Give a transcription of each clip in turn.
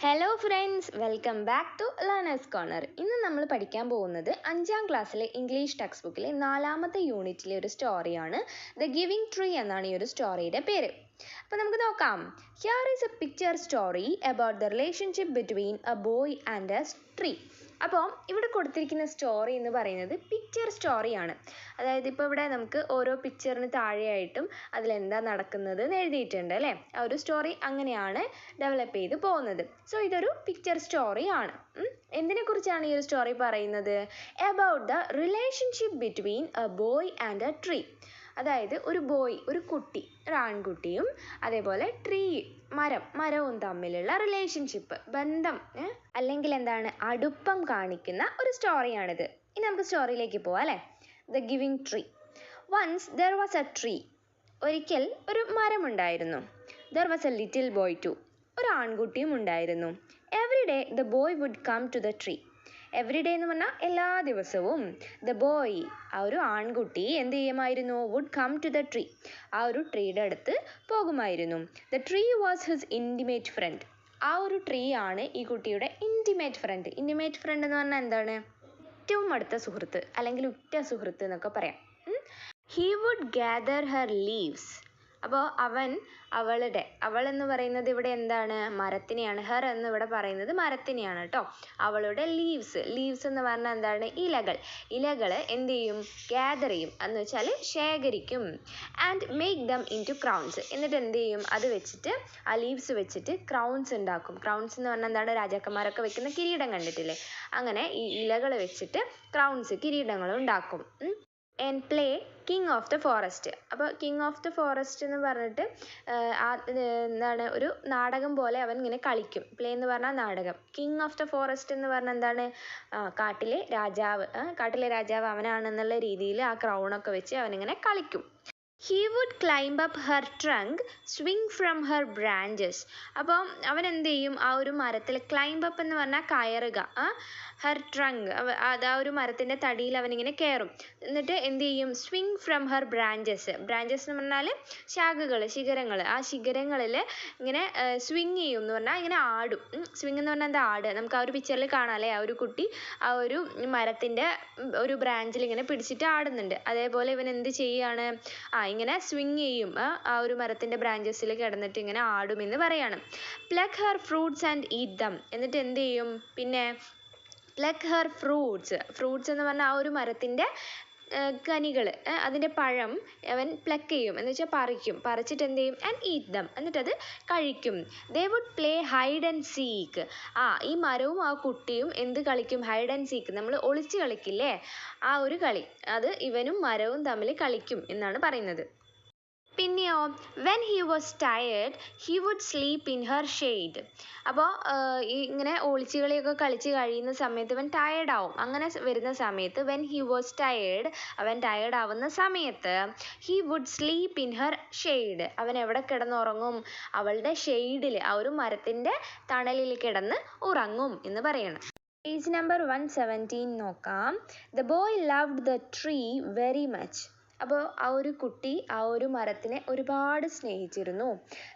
Hello friends, welcome back to learners corner. ഇന്ന് നമ്മൾ പഠിക്കാൻ പോകുന്നത് 5ാം ക്ലാസ്സിലെ ഇംഗ്ലീഷ് ടെക്സ്റ്റ് ബുക്കിലെ 4ാമത്തെ യൂണിറ്റിലെ ഒരു സ്റ്റോറിയാണ്. ദ ഗിവിംഗ് ട്രീ എന്നാണ് ഈ ഒരു സ്റ്റോറിയുടെ പേര്. അപ്പോൾ നമുക്ക് നോക്കാം. Here is A picture story about the relationship between A boy and A tree. അപ്പോൾ ഇവിടെ കൊടുത്തിരിക്കുന്ന സ്റ്റോറി എന്ന് പറയുന്നത് പിക്ചർ സ്റ്റോറിയാണ്. അതായത് ഇപ്പോൾ ഇവിടെ നമുക്ക് ഓരോ പിക്ചറിന് താഴെയായിട്ടും അതിലെന്താ നടക്കുന്നത് എന്ന് എഴുതിയിട്ടുണ്ട് അല്ലേ. ആ ഒരു സ്റ്റോറി അങ്ങനെയാണ് ഡെവലപ്പ് ചെയ്ത് പോകുന്നത്. സോ ഇതൊരു പിക്ചർ സ്റ്റോറി ആണ്. എന്തിനെക്കുറിച്ചാണ് ഈ ഒരു സ്റ്റോറി പറയുന്നത്? About the relationship between A boy and A tree. അതായത് ഒരു ബോയ്, ഒരു കുട്ടി, ഒരു ആൺകുട്ടിയും അതേപോലെ ട്രീ, മരവും തമ്മിലുള്ള റിലേഷൻഷിപ്പ്, ബന്ധം, അല്ലെങ്കിൽ എന്താണ്, അടുപ്പം കാണിക്കുന്ന ഒരു സ്റ്റോറിയാണിത്. ഇനി നമുക്ക് സ്റ്റോറിയിലേക്ക് പോവാം അല്ലേ. The giving tree. Once there was a tree. ഒരിക്കൽ ഒരു മരമുണ്ടായിരുന്നു. There was a little boy too. ഒരു ആൺകുട്ടിയും ഉണ്ടായിരുന്നു. Every day the boy would come to the tree. Every day എന്ന് പറഞ്ഞാൽ എല്ലാ ദിവസവും ദ ബോയ്, ആ ഒരു ആൺകുട്ടി എന്ത് ചെയ്യുമായിരുന്നു? Would come to the tree. ആ ഒരു ട്രീയുടെ അടുത്ത് പോകുമായിരുന്നു. The tree was his intimate friend. ആ ഒരു ട്രീ ആണ് ഈ കുട്ടിയുടെ ഇൻറ്റിമേറ്റ് ഫ്രണ്ട്. ഇൻറ്റിമേറ്റ് ഫ്രണ്ട് എന്ന് പറഞ്ഞാൽ എന്താണ്? ഏറ്റവും അടുത്ത സുഹൃത്ത് അല്ലെങ്കിൽ ഉറ്റ സുഹൃത്ത് എന്നൊക്കെ പറയാം. He would gather her leaves. അപ്പോൾ അവൾ എന്ന് പറയുന്നത് ഇവിടെ എന്താണ്? മരത്തിനെയാണ്. ഹെർ എന്ന് ഇവിടെ പറയുന്നത് മരത്തിനെയാണ് കേട്ടോ. അവളുടെ ലീവ്സ് എന്ന് പറഞ്ഞാൽ എന്താണ്? ഇലകൾ എന്ത് ചെയ്യും? ഗ്യാദർ ചെയ്യും എന്ന് വെച്ചാൽ ശേഖരിക്കും. And make them into crowns. എന്നിട്ട് എന്ത് ചെയ്യും? അത് വെച്ചിട്ട്, ആ ലീവ്സ് വെച്ചിട്ട് ക്രൗൺസ് ഉണ്ടാക്കും. ക്രൗൺസ് എന്ന് പറഞ്ഞാൽ എന്താണ്? രാജാക്കന്മാരൊക്കെ വെക്കുന്ന കിരീടം കണ്ടിട്ടില്ലേ? അങ്ങനെ ഈ ഇലകൾ വെച്ചിട്ട് ക്രൗൺസ്, കിരീടങ്ങൾ ഉണ്ടാക്കും. And play king of the forest. അപ്പോൾ കിങ് ഓഫ് ദ ഫോറസ്റ്റ് എന്ന് പറഞ്ഞിട്ട് എന്താണ്, ഒരു നാടകം പോലെ അവൻ ഇങ്ങനെ കളിക്കും. പ്ലേ എന്ന് പറഞ്ഞാൽ നാടകം. കിങ് ഓഫ് ദ ഫോറസ്റ്റ് എന്ന് പറഞ്ഞാൽ എന്താണ്? കാട്ടിലെ രാജാവ് അവനാണെന്നുള്ള രീതിയിൽ ആ ക്രൗണൊക്കെ വെച്ച് അവനിങ്ങനെ കളിക്കും. He would climb up her trunk, swing from her branches. അപ്പോൾ അവൻ എന്ത് ചെയ്യും? ആ ഒരു മരത്തിൽ ക്ലൈംബ് അപ്പ് എന്ന് പറഞ്ഞാൽ കയറുക. ഹെർ ട്രങ്ക്, ആ ഒരു മരത്തിൻ്റെ തടിയിൽ അവനിങ്ങനെ കയറും. എന്നിട്ട് എന്ത് ചെയ്യും? സ്വിങ് ഫ്രം ഹെർ ബ്രാഞ്ചസ് എന്ന് പറഞ്ഞാൽ ശാഖകൾ, ശിഖരങ്ങൾ. ആ ശിഖരങ്ങളിൽ ഇങ്ങനെ സ്വിങ് ചെയ്യും എന്ന് പറഞ്ഞാൽ ഇങ്ങനെ ആടും. സ്വിങ് എന്ന് പറഞ്ഞാൽ എന്താ? ആട്. നമുക്ക് ആ ഒരു പിക്ചറിൽ കാണാം അല്ലേ, ആ ഒരു കുട്ടി ആ ഒരു മരത്തിൻ്റെ ഒരു ബ്രാഞ്ചിൽ ഇങ്ങനെ പിടിച്ചിട്ട് ആടുന്നുണ്ട്. അതേപോലെ ഇവൻ എന്ത് ചെയ്യാണ്? ഇങ്ങനെ സ്വിങ് ചെയ്യും. ആ ഒരു മരത്തിൻ്റെ ബ്രാഞ്ചസിൽ കിടന്നിട്ട് ഇങ്ങനെ ആടുമെന്ന് പറയാണ്. Pluck her fruits and eat dum. എന്നിട്ട് എന്ത് ചെയ്യും? പിന്നെ പ്ലക്ക് ഹെർ ഫ്രൂട്ട്സ് എന്ന് പറഞ്ഞാൽ ആ ഒരു മരത്തിൻ്റെ കനികൾ, അതിൻ്റെ പഴം അവൻ പ്ലക്ക് ചെയ്യും എന്ന് വെച്ചാൽ പറിച്ചിട്ട് എന്ത് ചെയ്യും? And eat them. എന്നിട്ടത് കഴിക്കും. They would play hide and seek. ഈ മരവും ആ കുട്ടിയും എന്ത് കളിക്കും? Hide and seek. നമ്മൾ ഒളിച്ച് കളിക്കില്ലേ, ആ ഒരു കളി, അത് ഇവനും മരവും തമ്മിൽ കളിക്കും എന്നാണ് പറയുന്നത്. പിന്നെയോ, when he was tired he would sleep in her shade. അപ്പോൾ ഇങ്ങനെ ഒളിച്ചുകളിയൊക്കെ കളിച്ച് കഴിയുന്ന സമയത്ത് ഇവൻ ടയേർഡ് ആവും. അങ്ങനെ വരുന്ന സമയത്ത് വെൻ ഹി വാസ് ടയേർഡ്, അവൻ ടയേർഡ് ആവുന്ന സമയത്ത് he would sleep in her shade. അവൻ എവിടെ കിടന്നുറങ്ങും? അവളുടെ ഷെയ്ഡിൽ, ആ ഒരു മരത്തിൻ്റെ തണലിൽ കിടന്ന് ഉറങ്ങും എന്ന് പറയണം. പേജ് നമ്പർ 117 നോക്കാം. The boy loved the tree very much. അപ്പോൾ ആ ഒരു കുട്ടി ആ ഒരു മരത്തിനെ ഒരുപാട് സ്നേഹിച്ചിരുന്നു.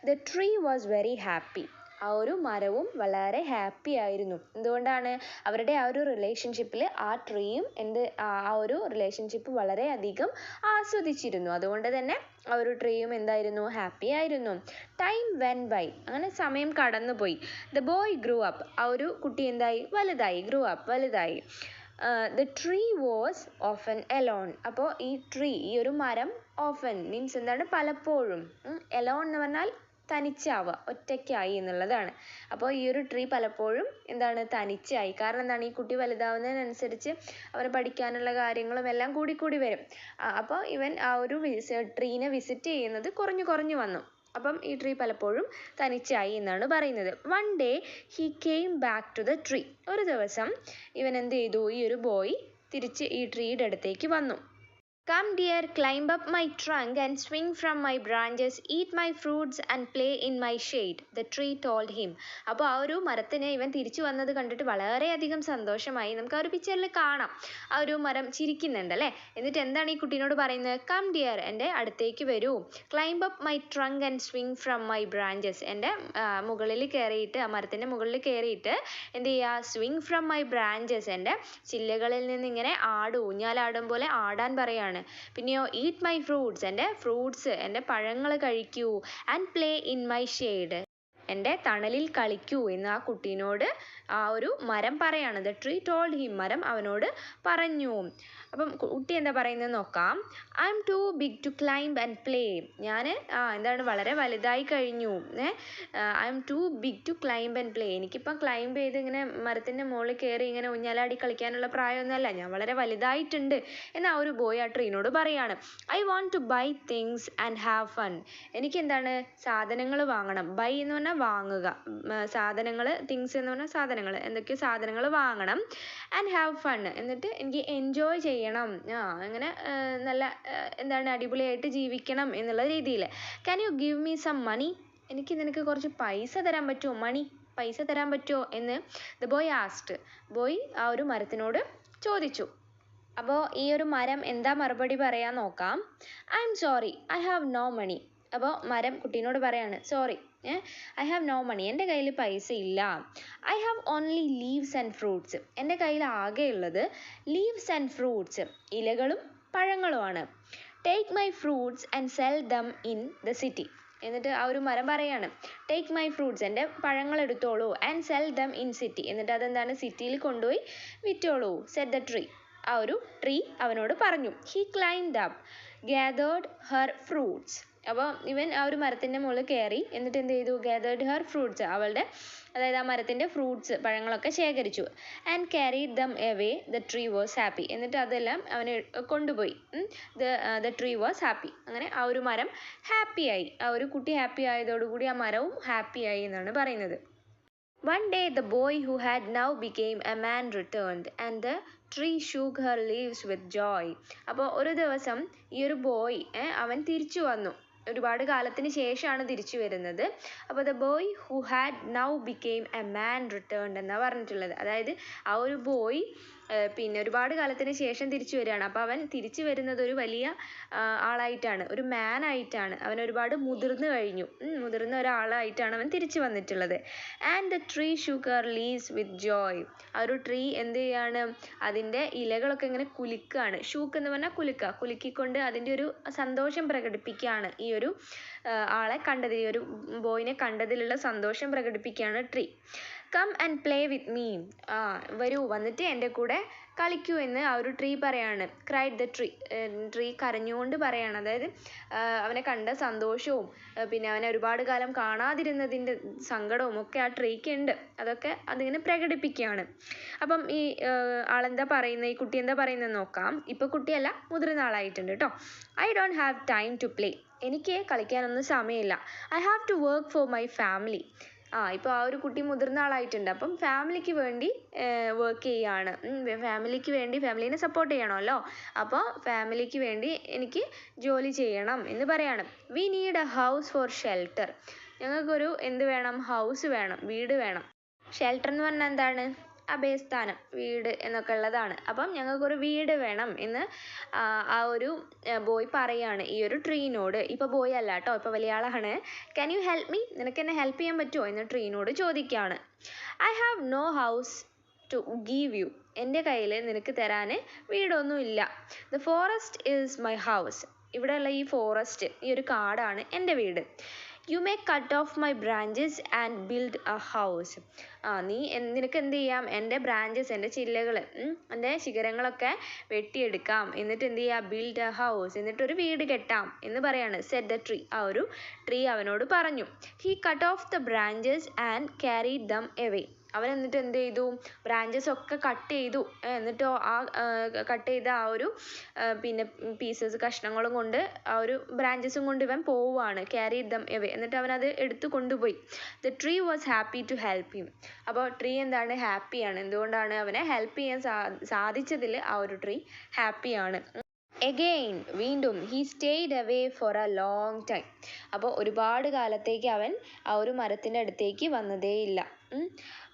The tree was very happy. ആ ഒരു മരവും വളരെ ഹാപ്പി ആയിരുന്നു. എന്തുകൊണ്ടാണ്? അവരുടെ ആ ഒരു റിലേഷൻഷിപ്പിൽ ആ ട്രീയും ആ ഒരു റിലേഷൻഷിപ്പ് വളരെയധികം ആസ്വദിച്ചിരുന്നു. അതുകൊണ്ട് തന്നെ ആ ഒരു ട്രീയും എന്തായിരുന്നു? ഹാപ്പി ആയിരുന്നു. Time went by. അങ്ങനെ സമയം കടന്നുപോയി. The boy grew up. ആ ഒരു കുട്ടി എന്തായി? വലുതായി. The tree was often alone. അപ്പോൾ ഈ ഒരു മരം ഓഫൻ മീൻസ് എന്താണ്? പലപ്പോഴും. എലോൺ എന്ന് പറഞ്ഞാൽ തനിച്ചാവുക, ഒറ്റയ്ക്കായി എന്നുള്ളതാണ്. അപ്പോൾ ഈ ഒരു ട്രീ പലപ്പോഴും എന്താണ്? തനിച്ചായി. കാരണം എന്താണ്? ഈ കുട്ടി വലുതാവുന്നതിനനുസരിച്ച് അവന് പഠിക്കാനുള്ള കാര്യങ്ങളും എല്ലാം കൂടി വരും. അപ്പോൾ ഇവൻ ആ ഒരു ട്രീനെ വിസിറ്റ് ചെയ്യുന്നത് കുറഞ്ഞു വന്നു. അപ്പം ഈ ട്രീ പലപ്പോഴും തനിച്ചായി എന്നാണ് പറയുന്നത്. One day he came back to the tree. ഒരു ദിവസം ഇവൻ എന്ത് ചെയ്തു? ഈ ഒരു ബോയ് തിരിച്ച് ഈ ട്രീയുടെ അടുത്തേക്ക് വന്നു. Come dear, climb up my trunk and swing from my branches, eat my fruits and play in my shade, the tree told him. അപ്പോൾ ആ ഒരു മരത്തിന് ഇവൻ തിരിച്ചു വന്നത് കണ്ടിട്ട് വളരെയധികം സന്തോഷമായി. നമുക്ക് ആ ഒരു പിക്ചറിൽ കാണാം ആ ഒരു മരം ചിരിക്കുന്നുണ്ട് അല്ലേ. എന്നിട്ട് എന്താണ് ഈ കുട്ടീനോട് പറയുന്നത്? കം ഡിയർ, എൻ്റെ അടുത്തേക്ക് വരൂ. Climb up my trunk and swing from my branches, എൻ്റെ മുകളിൽ കയറിയിട്ട്, ആ മരത്തിൻ്റെ മുകളിൽ കയറിയിട്ട് എന്ത് ചെയ്യുക? സ്വിങ് ഫ്രം മൈ ബ്രാഞ്ചസ്, എൻ്റെ ചില്ലകളിൽ നിന്ന് ഇങ്ങനെ ഊഞ്ഞാലാടും പോലെ ആടാൻ പറയാണ്. പിന്നെയോ ഈറ്റ് മൈ ഫ്രൂട്ട്സ്, എൻ്റെ ഫ്രൂട്ട്സ്, എൻ്റെ പഴങ്ങൾ കഴിക്കൂ. And play in my shade, എൻ്റെ തണലിൽ കളിക്കൂ എന്ന് ആ കുട്ടീനോട് ആ ഒരു മരം പറയാണ്. ദ ട്രീ ടോൾഡ് ഹിം, മരം അവനോട് പറഞ്ഞു. അപ്പം കുട്ടി എന്താ പറയുന്നത് നോക്കാം. I am too big to climb and play, ഞാൻ എന്താണ് വളരെ വലുതായി കഴിഞ്ഞു. I am too big to climb and play, എനിക്കിപ്പം ക്ലൈംബ് ചെയ്ത് ഇങ്ങനെ മരത്തിൻ്റെ മുകളിൽ കയറി ഇങ്ങനെ ഊഞ്ഞാലാടി കളിക്കാനുള്ള പ്രായമൊന്നുമല്ല, ഞാൻ വളരെ വലുതായിട്ടുണ്ട് എന്ന് ആ ഒരു ബോയ് ആ ട്രീനോട് പറയാണ്. I want to buy things and have fun, എനിക്ക് എന്താണ് സാധനങ്ങൾ വാങ്ങണം. ബൈ എന്ന് പറഞ്ഞാൽ വാങ്ങുക, സാധനങ്ങൾ, തിങ്സ് എന്ന് പറഞ്ഞാൽ സാധനങ്ങൾ, എന്തൊക്കെയോ സാധനങ്ങൾ വാങ്ങണം. ആൻഡ് ഹാവ് ഫൺ, എന്നിട്ട് എനിക്ക് എൻജോയ് ചെയ്യണം, അങ്ങനെ നല്ല എന്താണ് അടിപൊളിയായിട്ട് ജീവിക്കണം എന്നുള്ള രീതിയിൽ. Can you give me some money, എനിക്ക് നിനക്ക് കുറച്ച് പൈസ തരാൻ പറ്റുമോ? മണി, പൈസ തരാൻ പറ്റുമോ എന്ന് ദ ബോയ് ആസ്ക്ഡ്, ബോയ് ആ ഒരു മരത്തിനോട് ചോദിച്ചു. അപ്പോൾ ഈ ഒരു മരം എന്താ മറുപടി പറയാൻ നോക്കാം. I M sorry, I have no money. അപ്പോൾ മരം കുട്ടീനോട് പറയാണ്, sorry, I have no money, എൻ്റെ കയ്യിൽ പൈസ ഇല്ല. I have only leaves and fruits, എൻ്റെ കയ്യിൽ ആകെയുള്ളത് ലീവ്സ് ആൻഡ് ഫ്രൂട്ട്സ്, ഇലകളും പഴങ്ങളുമാണ്. Take my fruits and sell them in the city, എന്നിട്ട് ആ ഒരു മരം പറയാണ്, ടേക്ക് മൈ ഫ്രൂട്ട്സ്, എൻ്റെ പഴങ്ങൾ എടുത്തോളൂ. And sell them in city, എന്നിട്ട് അതെന്താണ് സിറ്റിയിൽ കൊണ്ടുപോയി വിറ്റോളൂ. സെറ്റ് ദ ട്രീ, ആ ഒരു ട്രീ അവനോട് പറഞ്ഞു. He climbed up, gathered her fruits, അപ്പോൾ ഇവൻ ആ ഒരു മരത്തിൻ്റെ മുകളിൽ കയറി, എന്നിട്ട് എന്ത് ചെയ്തു? ഗാതേർഡ് ഹെർ ഫ്രൂട്ട്സ്, അവളുടെ അതായത് ആ മരത്തിൻ്റെ ഫ്രൂട്ട്സ്, പഴങ്ങളൊക്കെ ശേഖരിച്ചു. And carried them away, the tree was happy, എന്നിട്ട് അതെല്ലാം അവന് കൊണ്ടുപോയി. ദ ട്രീ വാസ് ഹാപ്പി, അങ്ങനെ ആ ഒരു മരം ഹാപ്പിയായി. ആ ഒരു കുട്ടി ഹാപ്പി ആയതോടുകൂടി ആ മരവും ഹാപ്പിയായി എന്നാണ് പറയുന്നത്. One day the boy who had now became a man returned and the tree shook her leaves with joy. അപ്പോൾ ഒരു ദിവസം ഈ ഒരു ബോയ് അവൻ തിരിച്ചു വന്നു, ഒരുപാട് കാലത്തിന് ശേഷമാണ് തിരിച്ചു വരുന്നത്. അപ്പോൾ the boy who had now became a man returned എന്നാണ് പറഞ്ഞിട്ടുള്ളത്. അതായത് ആ ഒരു ബോയ് പിന്നെ ഒരുപാട് കാലത്തിന് ശേഷം തിരിച്ചു വരികയാണ്. അപ്പോൾ അവൻ തിരിച്ചു വരുന്നത് ഒരു വലിയ ആളായിട്ടാണ്, ഒരു മാൻ ആയിട്ടാണ്. അവൻ ഒരുപാട് മുതിർന്നു കഴിഞ്ഞു, മുതിർന്ന ഒരാളായിട്ടാണ് അവൻ തിരിച്ചു വന്നിട്ടുള്ളത്. And the tree shook her leaves with joy, ആ ഒരു ട്രീ എന്ത് ചെയ്യാണ്? അതിൻ്റെ ഇലകളൊക്കെ ഇങ്ങനെ കുലുക്കുകയാണ്. ഷൂക്ക് എന്ന് പറഞ്ഞാൽ കുലുക്കുക, കുലുക്കിക്കൊണ്ട് അതിൻ്റെ ഒരു സന്തോഷം പ്രകടിപ്പിക്കുകയാണ്. ഈ ഒരു ആളെ കണ്ടതിൽ, ഈ ഒരു ബോയിനെ കണ്ടതിലുള്ള സന്തോഷം പ്രകടിപ്പിക്കുകയാണ് tree. Come and play with me, വരൂ, വന്നിട്ട് എൻ്റെ കൂടെ കളിക്കൂ എന്ന് ആ ഒരു ട്രീ പറയാണ്. ക്രൈഡ് ദ ട്രീ, ട്രീ കരഞ്ഞുകൊണ്ട് പറയാണ്. അതായത് അവനെ കണ്ട സന്തോഷവും പിന്നെ അവനെ ഒരുപാട് കാലം കാണാതിരുന്നതിൻ്റെ സങ്കടവും ഒക്കെ ആ ട്രീക്ക് ഉണ്ട്. അതൊക്കെ അതിങ്ങനെ പ്രകടിപ്പിക്കുകയാണ്. അപ്പം ഈ ആളെന്താ പറയുന്നത്, ഈ കുട്ടി എന്താ പറയുന്നത് നോക്കാം. ഇപ്പോൾ കുട്ടിയല്ല, മുതിർന്ന ആളായിട്ടുണ്ട് കേട്ടോ. I don't have time to play, എനിക്ക് കളിക്കാനൊന്നും സമയമില്ല. I have to work for my family, ഇപ്പോൾ ആ ഒരു കുട്ടി മുതിർന്ന ആളായിട്ടുണ്ട്. അപ്പം ഫാമിലിക്ക് വേണ്ടി വർക്ക് ചെയ്യാണ്, ഫാമിലിക്ക് വേണ്ടി, ഫാമിലീനെ സപ്പോർട്ട് ചെയ്യണമല്ലോ. അപ്പോൾ ഫാമിലിക്ക് വേണ്ടി എനിക്ക് ജോലി ചെയ്യണം എന്ന് പറയാണ്. We need A house four shelter, ഞങ്ങൾക്കൊരു എന്ത് വേണം? ഹൗസ് വേണം, വീട് വേണം. ഷെൽട്ടർ എന്ന് പറഞ്ഞാൽ എന്താണ്? അഭയസ്ഥാനം, വീട് എന്നൊക്കെ ഉള്ളതാണ്. അപ്പം ഞങ്ങൾക്കൊരു വീട് വേണം എന്ന് ആ ഒരു ബോയ് പറയാണ് ഈ ഒരു ട്രീനോട്. ഇപ്പോൾ ബോയ് അല്ല കേട്ടോ, ഇപ്പോൾ വലിയ ആളാണ്. ക്യാൻ യു ഹെൽപ്പ് മീ, നിനക്ക് എന്നെ ഹെൽപ്പ് ചെയ്യാൻ പറ്റുമോ എന്ന് ട്രീനോട് ചോദിക്കുകയാണ്. I have no house to give you, എൻ്റെ കയ്യിൽ നിനക്ക് തരാൻ വീടൊന്നുമില്ല. The forest is my house, ഇവിടെയുള്ള ഈ ഫോറസ്റ്റ്, ഈ ഒരു കാടാണ് എൻ്റെ വീട്. You may cut off my branches and build a house, നിനക്ക് എന്ത് ചെയ്യാം? എൻ്റെ ബ്രാഞ്ചസ്, എൻ്റെ ചില്ലകൾ, എൻ്റെ ശിഖരങ്ങളൊക്കെ വെട്ടിയെടുക്കാം, എന്നിട്ട് എന്ത് ചെയ്യാം? ബിൽഡ് എ ഹൗസ്, എന്നിട്ടൊരു വീട് കെട്ടാം എന്ന് പറയാണ്. സെറ്റ് ദ ട്രീ, ആ ഒരു ട്രീ അവനോട് പറഞ്ഞു. He cut off the branches and carried them away, അവൻ എന്നിട്ട് എന്ത് ചെയ്തു? ബ്രാഞ്ചസ് ഒക്കെ കട്ട് ചെയ്തു. എന്നിട്ടോ ആ കട്ട് ചെയ്ത ആ ഒരു പിന്നെ പീസസ്, കഷ്ണങ്ങളും കൊണ്ട്, ആ ഒരു ബ്രാഞ്ചസും കൊണ്ട് ഇവൻ പോവുകയാണ്. ക്യാരിഡ് ദം എവേ, എന്നിട്ട് അവനത് എടുത്തു കൊണ്ടുപോയി. The tree was happy to help him, അപ്പോൾ ട്രീ എന്താണ്? ഹാപ്പിയാണ്. എന്തുകൊണ്ടാണ്? അവനെ ഹെൽപ്പ് ചെയ്യാൻ സാധിച്ചതിൽ ആ ഒരു ട്രീ ഹാപ്പിയാണ്. Again, വീണ്ടും he stayed away for a long time. അപ്പോൾ ഒരുപാട് കാലത്തേക്ക് അവൻ ആ ഒരു മരത്തിൻ്റെ അടുത്തേക്ക് വന്നതേയില്ല.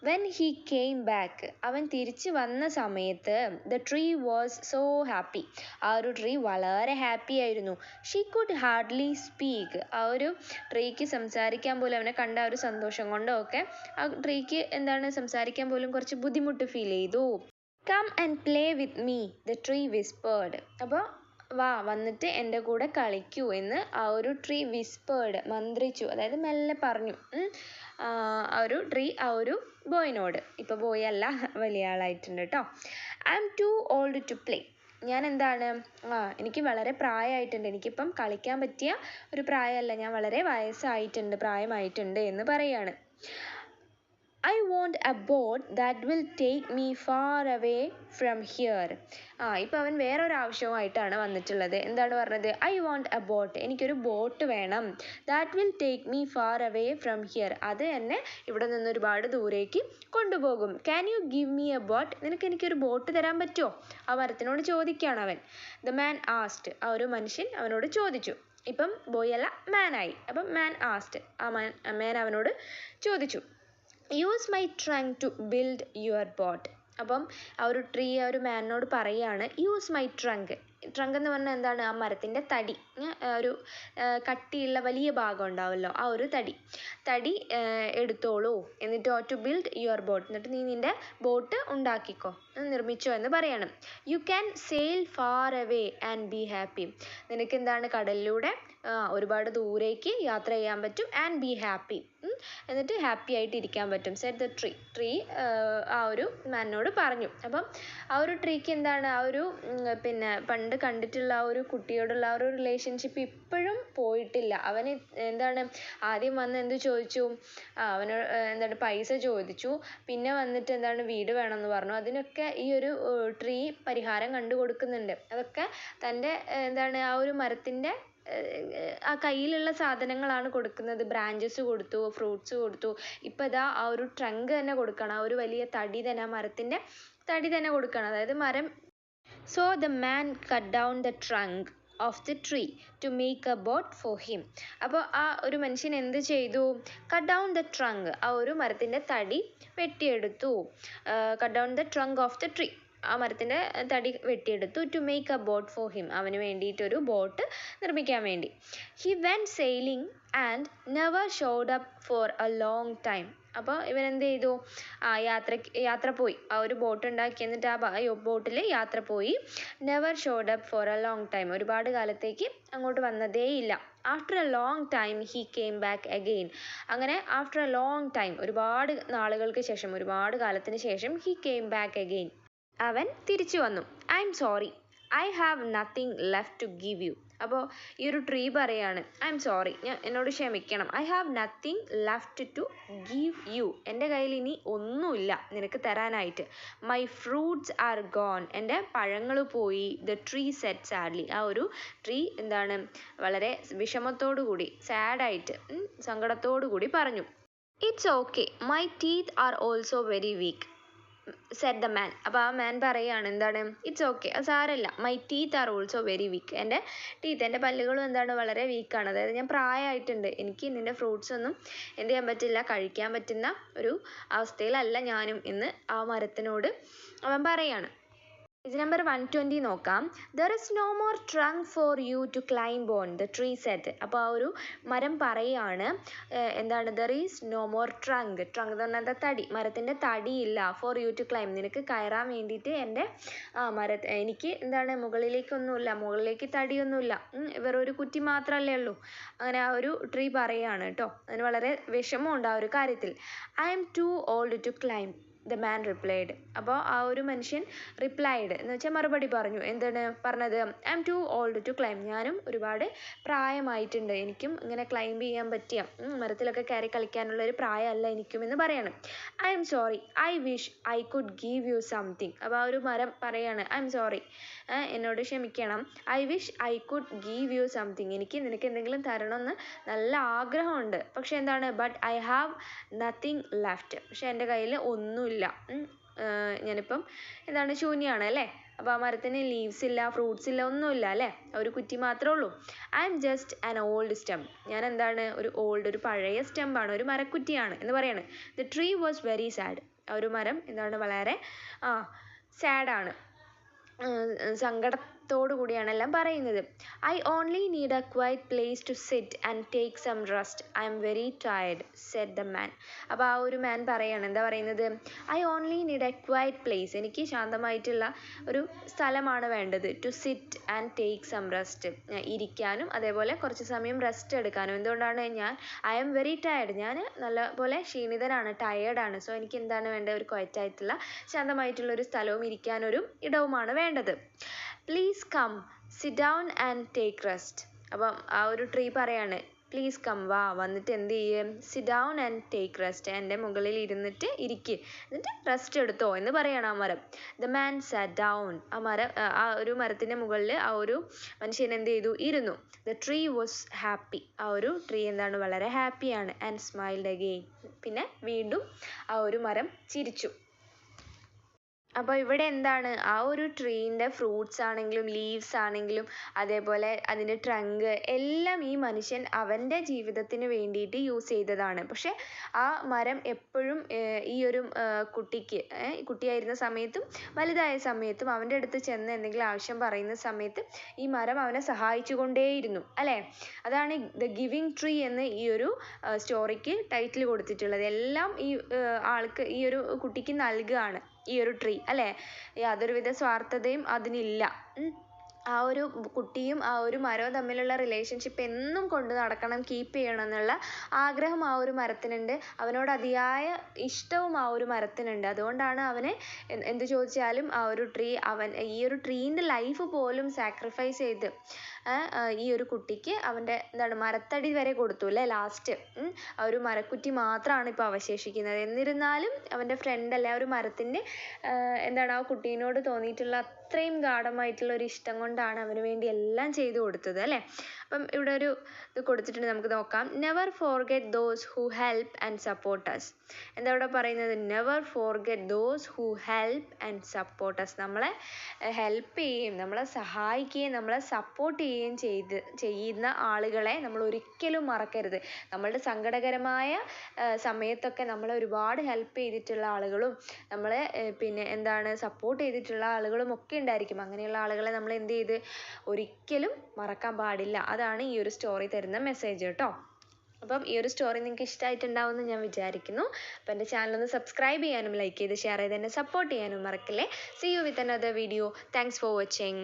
When he came back, അവൻ തിരിച്ചു വന്ന സമയത്ത് the tree was so happy. ആ ഒരു ട്രീ വളരെ ഹാപ്പി ആയിരുന്നു. She could hardly speak. ആ ഒരു ട്രീക്ക് സംസാരിക്കാൻ പോലും, അവനെ കണ്ട ആ ഒരു സന്തോഷം കൊണ്ടോ ഒക്കെ ആ ട്രീക്ക് എന്താണ് സംസാരിക്കാൻ പോലും കുറച്ച് ബുദ്ധിമുട്ട് ഫീൽ ചെയ്തു. Come and play with me, the tree whispered. അപ്പോൾ വന്നിട്ട് എൻ്റെ കൂടെ കളിക്കൂ എന്ന് ആ ഒരു ട്രീ വിസ്പേർഡ്, മന്ത്രിച്ചു, അതായത് മെല്ലെ പറഞ്ഞു. ആ ഒരു ട്രീ ആ ഒരു ബോയിനോട്. ഇപ്പോൾ ബോയ് അല്ല, വലിയ ആളായിട്ടുണ്ട് കേട്ടോ. I am too old to play. ഞാൻ എന്താണ്, എനിക്ക് വളരെ പ്രായമായിട്ടുണ്ട്, എനിക്കിപ്പം കളിക്കാൻ പറ്റിയ ഒരു പ്രായമല്ല, ഞാൻ വളരെ പ്രായമായിട്ടുണ്ട് എന്ന് പറയാണ്. I want a boat that will take me far away from here. ഇപ്പോൾ അവൻ വേറൊരു ആവശ്യവുമായിട്ടാണ് വന്നിട്ടുള്ളത്. എന്താണ് പറഞ്ഞത്? I want a boat. എനിക്കൊരു ബോട്ട് വേണം. That will take me far away from here. അത് എന്നെ ഇവിടെ നിന്ന് ഒരുപാട് ദൂരേക്ക് കൊണ്ടുപോകും. Can you give me a boat? നിനക്ക് എനിക്കൊരു ബോട്ട് തരാൻ പറ്റുമോ? ആ മരത്തിനോട് ചോദിക്കുകയാണ് അവൻ. The man asked. ആ ഒരു മനുഷ്യൻ അവനോട് ചോദിച്ചു. ഇപ്പം ബോയ് അല്ല, മാനായി. അപ്പം മാൻ ആസ്റ്റ്, ആ മാൻ അവനോട് ചോദിച്ചു. Use my trunk to build your boat. അപ്പം ആ ഒരു ട്രീ ആ ഒരു മാനിനോട് പറയാണ്, യൂസ് മൈ ട്രങ്ക്. ട്രങ്ക് എന്ന് പറഞ്ഞാൽ എന്താണ്? ആ മരത്തിൻ്റെ തടി, ഒരു കട്ടിയുള്ള വലിയ ഭാഗം ഉണ്ടാവുമല്ലോ, ആ ഒരു തടി എടുത്തോളൂ. എന്നിട്ടോ ടു ബിൽഡ് യുവർ ബോട്ട്, എന്നിട്ട് നീ നിൻ്റെ ബോട്ട് ഉണ്ടാക്കിക്കോ, നിർമ്മിച്ചോ എന്ന് പറയണം. You can sale far away and be happy. നിനക്ക് എന്താണ് കടലിലൂടെ ഒരുപാട് ദൂരേക്ക് യാത്ര ചെയ്യാൻ പറ്റും. ആൻഡ് ബി ഹാപ്പി, എന്നിട്ട് ഹാപ്പി ആയിട്ട് ഇരിക്കാൻ പറ്റും. സെറ്റ് ദ ട്രീ ആ ഒരു മാനിനോട് പറഞ്ഞു. അപ്പം ആ ഒരു ട്രീക്ക് എന്താണ്, ആ ഒരു പിന്നെ പണ്ട് കണ്ടിട്ടുള്ള ആ ഒരു കുട്ടിയോടുള്ള ആ ഒരു റിലേഷൻഷിപ്പ് ഇപ്പോഴും പോയിട്ടില്ല. അവന് എന്താണ്, ആദ്യം വന്ന് എന്ത് ചോദിച്ചു, അവനോട് എന്താണ് പൈസ ചോദിച്ചു, പിന്നെ വന്നിട്ട് എന്താണ് വീട് വേണമെന്ന് പറഞ്ഞു. അതിനൊക്കെ ഈ ഒരു ട്രീ പരിഹാരം കണ്ടു കൊടുക്കുന്നുണ്ട്. അതൊക്കെ തൻ്റെ എന്താണ് ആ ഒരു മരത്തിൻ്റെ ആ കയ്യിലുള്ള സാധനങ്ങളാണ് കൊടുക്കുന്നത്. ബ്രാഞ്ചസ് കൊടുത്തു, ഫ്രൂട്ട്സ് കൊടുത്തു. ഇപ്പം ഇതാ ആ ഒരു ട്രങ്ക് തന്നെ കൊടുക്കണം, ആ ഒരു വലിയ തടി തന്നെ, ആ മരത്തിൻ്റെ തടി തന്നെ കൊടുക്കണം, അതായത് മരം. So the man cut down the trunk of the tree to make a boat for him. അപ്പോൾ ആ ഒരു മനുഷ്യൻ എന്ത് ചെയ്തു? കട്ട് ഡൗൺ ദ ട്രങ്ക്, ആ ഒരു മരത്തിൻ്റെ തടി വെട്ടിയെടുത്തു. Cut down the trunk of the tree, ആ മരത്തിൻ്റെ തടി വെട്ടിയെടുത്തു. To make a boat for him, അവന് വേണ്ടിയിട്ടൊരു ബോട്ട് നിർമ്മിക്കാൻ വേണ്ടി. He went sailing and never showed up for a long time. അപ്പോൾ ഇവൻ എന്ത് ചെയ്തു? യാത്ര പോയി, ആ ഒരു ബോട്ട് ഉണ്ടാക്കി, എന്നിട്ട് ആ ബോട്ടിൽ യാത്ര പോയി. Never showed up for a long time, ഒരുപാട് കാലത്തേക്ക് അങ്ങോട്ട് വന്നതേയില്ല. After a long time he came back again. അങ്ങനെ ആഫ്റ്റർ എ ലോങ് ടൈം, ഒരുപാട് നാളുകൾക്ക് ശേഷം, ഒരുപാട് കാലത്തിന് ശേഷം, ഹി കെയിം ബാക്ക് അഗെയിൻ, അവൻ തിരിച്ചു വന്നു. I M sorry, I have nothing left to give you. അപ്പോൾ ഈ ഒരു ട്രീ പറയാണ്, ഐ എം സോറി, എന്നോട് ക്ഷമിക്കണം. I have nothing left to give you, എൻ്റെ കയ്യിൽ ഇനി ഒന്നുമില്ല നിനക്ക് തരാനായിട്ട്. മൈ ഫ്രൂട്ട്സ് ആർ ഗോൺ, എൻ്റെ പഴങ്ങൾ പോയി. ദ ട്രീ സെറ്റ് സാഡ്ലി, ആ ഒരു ട്രീ എന്താണ് വളരെ വിഷമത്തോടു കൂടി, സാഡായിട്ട്, സങ്കടത്തോടു കൂടി പറഞ്ഞു. It's okay, my teeth are also very weak set the man. അപ്പോൾ ആ മാൻ പറയാണ് എന്താണ്, ഇറ്റ്സ് ഓക്കെ, അത് സാരമില്ല. My teeth are also very weak, എൻ്റെ പല്ലുകളും എന്താണ് വളരെ വീക്കാണ്, അതായത് ഞാൻ പ്രായമായിട്ടുണ്ട്, എനിക്ക് നിൻ്റെ ഫ്രൂട്ട്സ് ഒന്നും എന്ത് ചെയ്യാൻ പറ്റില്ല, കഴിക്കാൻ പറ്റുന്ന ഒരു അവസ്ഥയിലല്ല ഞാനും എന്ന് ആ മരത്തിനോട് അവൻ പറയാണ്. പേജ് നമ്പർ 120 നോക്കാം. There is no more trunk for you to climb on, the tree said. അപ്പോൾ ആ ഒരു മരം പറയാണ് എന്താണ്, there is no more trunk എന്ന് പറഞ്ഞാൽ തടി, മരത്തിൻ്റെ തടിയില്ല. ഫോർ യു ടു ക്ലൈംബ്, നിനക്ക് കയറാൻ വേണ്ടിയിട്ട് എൻ്റെ എനിക്ക് എന്താണ് മുകളിലേക്ക് തടിയൊന്നുമില്ല, വേറൊരു കുറ്റി മാത്രമല്ലേ ഉള്ളൂ. അങ്ങനെ ആ ഒരു ട്രീ പറയാണ് കേട്ടോ. അതിന് വളരെ വിഷമമുണ്ട് ആ ഒരു കാര്യത്തിൽ. I am too old to climb, the man replied. അപ്പോൾ ആ ഒരു മനുഷ്യൻ റിപ്ലൈഡ് എന്ന് വെച്ചാൽ മറുപടി പറഞ്ഞു. എന്താണ് പറഞ്ഞത്? I am too old to climb, ഞാനും ഒരുപാട് പ്രായമായിട്ടുണ്ട്, എനിക്കും ഇങ്ങനെ ക്ലൈംബ് ചെയ്യാൻ പറ്റിയ മരത്തിലൊക്കെ കയറി കളിക്കാനുള്ള ഒരു പ്രായമല്ല എനിക്കും എന്ന് പറയാണ്. I M sorry, I wish I could give you something. അപ്പോൾ ആ ഒരു മരം പറയാണ്, ഐ എം സോറി, എന്നോട് ക്ഷമിക്കണം. I wish I could give you something, എനിക്ക് നിനക്ക് എന്തെങ്കിലും തരണമെന്ന് നല്ല ആഗ്രഹമുണ്ട്, പക്ഷെ എന്താണ്, but I have nothing left, പക്ഷെ എൻ്റെ കയ്യിൽ ഒന്നുമില്ല. ഞാനിപ്പം എന്താണ് ശൂന്യമാണ് അല്ലേ. അപ്പോൾ ആ മരത്തിന് ലീവ്സ് ഇല്ല, ഫ്രൂട്ട്സ് ഇല്ല, ഒന്നുമില്ല അല്ലേ, ഒരു കുറ്റി മാത്രമേ ഉള്ളൂ. I am just an old stump, ഞാൻ എന്താണ് ഒരു പഴയ സ്റ്റെമ്പാണ്, ഒരു മരക്കുറ്റിയാണ് എന്ന് പറയാണ്. The tree was very sad, ആ ഒരു മരം എന്താണ് വളരെ സാഡാണ്, സങ്കടത്തോടു കൂടിയാണ് എല്ലാം പറയുന്നത്. I only need a quiet place to sit and take some rest, I am very tired said the man. അപ്പോൾ ആ ഒരു മാൻ പറയാണ്, എന്താ പറയുന്നത്, I only need a quiet place, എനിക്ക് ശാന്തമായിട്ടുള്ള ഒരു സ്ഥലമാണ് വേണ്ടത്. To sit and take some rest, ഇരിക്കാനും അതേപോലെ കുറച്ച് സമയം റെസ്റ്റ് എടുക്കാനും. എന്തുകൊണ്ടാണ്, ഐ എം വെരി ടയർഡ്, ഞാൻ നല്ലപോലെ ക്ഷീണിതനാണ്, ടയേർഡാണ്. സോ എനിക്ക് എന്താണ് വേണ്ടത്, ഒരു ക്വയറ്റായിട്ടുള്ള ശാന്തമായിട്ടുള്ള ഒരു സ്ഥലവും ഇരിക്കാനൊരു ഇടവുമാണ് വേണ്ടത്. Please come sit down and take rest. അപ്പം ആ ഒരു ട്രീ പറയാണ്, പ്ലീസ് കം, വന്നിട്ട് എന്ത് ചെയ്യും, sit down and take rest, എൻ്റെ മുകളിൽ ഇരുന്നിട്ട് ഇരിക്കുക, എന്നിട്ട് റെസ്റ്റ് എടുത്തോ എന്ന് പറയണം ആ മരം. ദ മാൻ സാറ്റ് ഡൗൺ, ആ ഒരു മരത്തിൻ്റെ മുകളിൽ ആ ഒരു മനുഷ്യൻ എന്ത് ചെയ്തു, ഇരുന്നു. ദ ട്രീ വാസ് ഹാപ്പി, ആ ഒരു ട്രീ എന്താണ് വളരെ ഹാപ്പിയാണ്. ആൻഡ് സ്മൈൽഡ് അഗെയിൻ, പിന്നെ വീണ്ടും ആ ഒരു മരം ചിരിച്ചു. അപ്പോൾ ഇവിടെ എന്താണ്, ആ ഒരു ട്രീൻ്റെ ഫ്രൂട്ട്സ് ആണെങ്കിലും ലീവ്സ് ആണെങ്കിലും അതേപോലെ അതിൻ്റെ ട്രങ്ക് എല്ലാം ഈ മനുഷ്യൻ അവൻ്റെ ജീവിതത്തിന് വേണ്ടിയിട്ട് യൂസ് ചെയ്തതാണ്. പക്ഷെ ആ മരം എപ്പോഴും ഈ ഒരു കുട്ടിയായിരുന്ന സമയത്തും വലുതായ സമയത്തും അവൻ്റെ അടുത്ത് ചെന്ന് എന്തെങ്കിലും ആവശ്യം പറയുന്ന സമയത്ത് ഈ മരം അവനെ സഹായിച്ചു കൊണ്ടേയിരുന്നു അല്ലേ. അതാണ് ദ ഗിവിങ് ട്രീ എന്ന് ഈ ഒരു സ്റ്റോറിക്ക് ടൈറ്റിൽ കൊടുത്തിട്ടുള്ളത്. എല്ലാം ഈ ആൾക്ക്, ഈ ഒരു കുട്ടിക്ക് നൽകുകയാണ് ഈ ഒരു ട്രീ അല്ലേ. യാതൊരുവിധ സ്വാർത്ഥതയും അതിനില്ല. ആ ഒരു കുട്ടിയും ആ ഒരു മരവും തമ്മിലുള്ള റിലേഷൻഷിപ്പ് എന്നും കൊണ്ട് നടക്കണം, കീപ്പ് ചെയ്യണം എന്നുള്ള ആഗ്രഹം ആ ഒരു മരത്തിനുണ്ട്. അവനോട് അതിയായ ഇഷ്ടവും ആ ഒരു മരത്തിനുണ്ട്. അതുകൊണ്ടാണ് അവന് എന്ത് ചോദിച്ചാലും ആ ഒരു ട്രീ, ഈ ഒരു ട്രീൻ്റെ ലൈഫ് പോലും സാക്രിഫൈസ് ചെയ്ത് ഈ ഒരു കുട്ടിക്ക് അവൻ്റെ എന്താണ് മരത്തടി വരെ കൊടുത്തു അല്ലേ ലാസ്റ്റ്. ആ ഒരു മരക്കുറ്റി മാത്രമാണ് ഇപ്പോൾ അവശേഷിക്കുന്നത്. എന്നിരുന്നാലും അവൻ്റെ ഫ്രണ്ട് അല്ലേ, ആ ഒരു മരത്തിൻ്റെ എന്താണ് ആ കുട്ടീനോട് തോന്നിയിട്ടുള്ള അത്രയും ഗാഢമായിട്ടുള്ള ഒരു ഇഷ്ടം കൊണ്ടാണ് അവന് വേണ്ടി എല്ലാം ചെയ്തു കൊടുത്തത് അല്ലേ. അപ്പം ഇവിടെ ഒരു ഇത് കൊടുത്തിട്ടുണ്ട്, നമുക്ക് നോക്കാം. Never forget those who help and support us. എന്താ ഇവിടെ പറയുന്നത്, never forget those who help and support us. നമ്മളെ ഹെൽപ്പ് ചെയ്യുകയും നമ്മളെ സഹായിക്കുകയും നമ്മളെ സപ്പോർട്ട് ചെയ്യുന്ന ആളുകളെ നമ്മൾ ഒരിക്കലും മറക്കരുത്. നമ്മളുടെ സങ്കടകരമായ സമയത്തൊക്കെ നമ്മളെ ഒരുപാട് ഹെൽപ്പ് ചെയ്തിട്ടുള്ള ആളുകളും നമ്മളെ പിന്നെ എന്താണ് സപ്പോർട്ട് ചെയ്തിട്ടുള്ള ആളുകളും ഒക്കെ ഉണ്ടായിരിക്കും. അങ്ങനെയുള്ള ആളുകളെ നമ്മൾ എന്ത് ചെയ്ത് ഒരിക്കലും മറക്കാൻ പാടില്ല. അതാണ് ഈ ഒരു സ്റ്റോറി തരുന്ന മെസ്സേജ് കേട്ടോ. അപ്പം ഈ ഒരു സ്റ്റോറി നിങ്ങൾക്ക് ഇഷ്ടമായിട്ടുണ്ടാവുമെന്ന് ഞാൻ വിചാരിക്കുന്നു. അപ്പം എൻ്റെ ചാനലൊന്ന് സബ്സ്ക്രൈബ് ചെയ്യാനും ലൈക്ക് ചെയ്ത് ഷെയർ ചെയ്ത് എന്നെ സപ്പോർട്ട് ചെയ്യാനും മറക്കല്ലേ. See you with another video. Thanks for watching.